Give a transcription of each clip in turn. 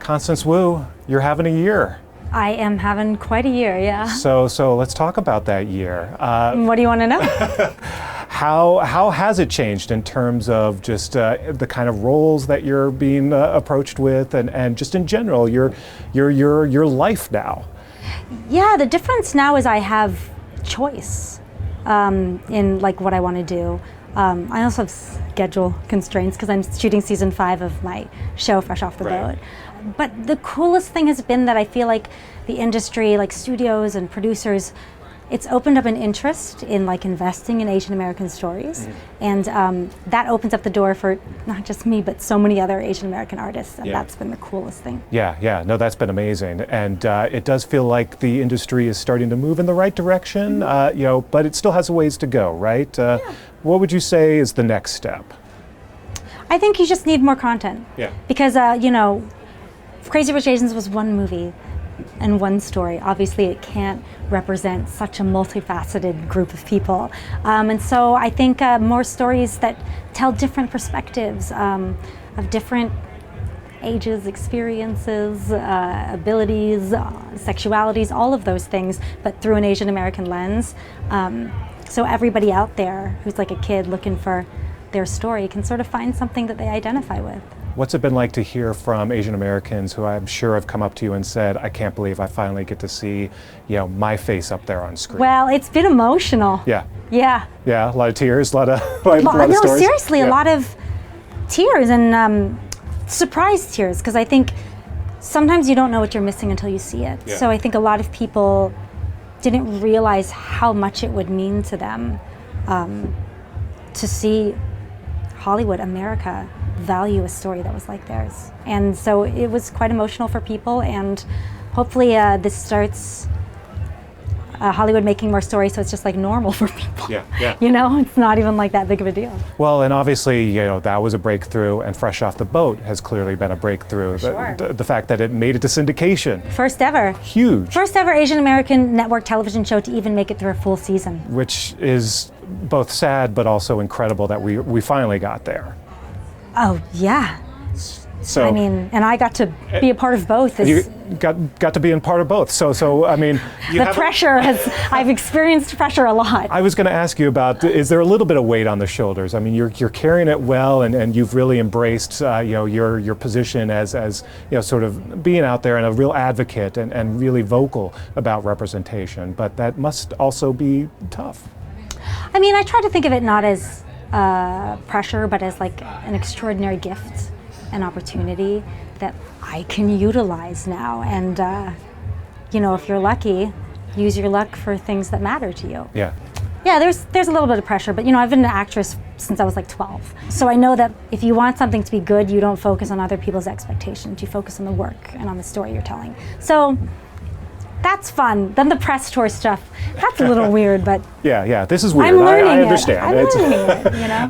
Constance Wu, you're having a year. I am having quite a year, yeah. So let's talk about that year. What do you want to know? How has it changed in terms of just the kind of roles that you're being approached with, and just in general your life now? Yeah, the difference now is I have choice in like what I want to do. I also have schedule constraints because I'm shooting season 5 of my show, Fresh Off the Boat. But the coolest thing has been that I feel like the industry, like studios and producers, it's opened up an interest in like investing in Asian American stories, and that opens up the door for not just me but so many other Asian American artists, and that's been the coolest thing. Yeah, no, that's been amazing, and it does feel like the industry is starting to move in the right direction, but it still has a ways to go, right? What would you say is the next step? I think you just need more content. Yeah. Because Crazy Rich Asians was one movie and one story. Obviously, it can't represent such a multifaceted group of people. And so I think more stories that tell different perspectives of different ages, experiences, abilities, sexualities, all of those things, but through an Asian American lens. So everybody out there who's like a kid looking for their story can sort of find something that they identify with. What's it been like to hear from Asian Americans who I'm sure have come up to you and said, I can't believe I finally get to see, my face up there on screen? Well, it's been emotional. Yeah, a lot of tears, a lot of stories. Seriously, a lot of tears and surprise tears, because I think sometimes you don't know what you're missing until you see it. So I think a lot of people didn't realize how much it would mean to them to see Hollywood, America, value a story that was like theirs. And so it was quite emotional for people, and hopefully this starts Hollywood making more stories so it's just like normal for people. Yeah. It's not even like that big of a deal. Well, and obviously, that was a breakthrough, and Fresh Off the Boat has clearly been a breakthrough. Sure. The fact that it made it to syndication. First ever. Huge. First ever Asian American network television show to even make it through a full season. Which is both sad but also incredible that we finally got there. Oh, yeah. So, and I got to be a part of both. You got to be in part of both. So the pressure I've experienced pressure a lot. I was going to ask you about, is there a little bit of weight on the shoulders? I mean, you're carrying it well, and you've really embraced, your position as sort of being out there and a real advocate and really vocal about representation. But that must also be tough. I try to think of it not as pressure, but as like an extraordinary gift, an opportunity that I can utilize now. And if you're lucky, use your luck for things that matter to you. Yeah, there's a little bit of pressure, but I've been an actress since I was like 12. So I know that if you want something to be good, you don't focus on other people's expectations. You focus on the work and on the story you're telling. So that's fun. Then the press tour stuff, that's a little weird, but yeah, this is weird. I'm learning I understand. I'm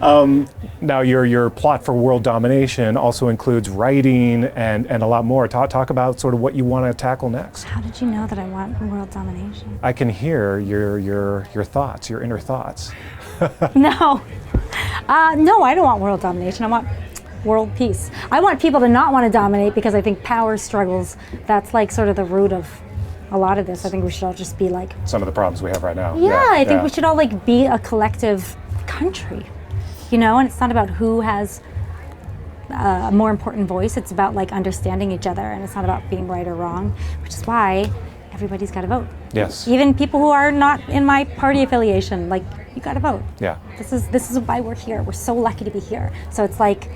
learning it. Now your plot for World Domination also includes writing and a lot more. Talk about sort of what you want to tackle next. How did you know that I want world domination? I can hear your thoughts, your inner thoughts. No, I don't want world domination. I want world peace. I want people to not want to dominate, because I think power struggles, that's like sort of the root of a lot of this. I think we should all just be like some of the problems we have right now. I think we should all like be a collective country, and it's not about who has a more important voice. It's about like understanding each other, and it's not about being right or wrong, which is why everybody's got to vote. Yes. Even people who are not in my party affiliation, like, you got to vote. Yeah. This is why we're here. We're so lucky to be here. So it's like,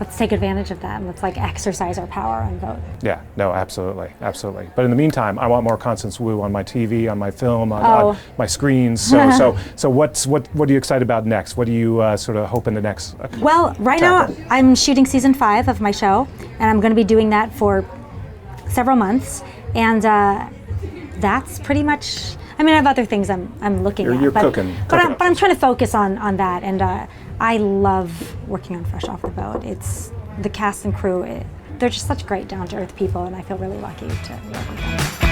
let's take advantage of that, and let's like exercise our power and vote. Yeah, no, absolutely. But in the meantime, I want more Constance Wu on my TV, on my film, on my screens. So what are you excited about next? What do you sort of hope in the next? Well, right now I'm shooting season 5 of my show, and I'm going to be doing that for several months, and that's pretty much. I have other things I'm looking at. You're cooking. But I'm trying to focus on that, and I love working on Fresh Off the Boat. It's the cast and crew. They're just such great down-to-earth people, and I feel really lucky to work with them.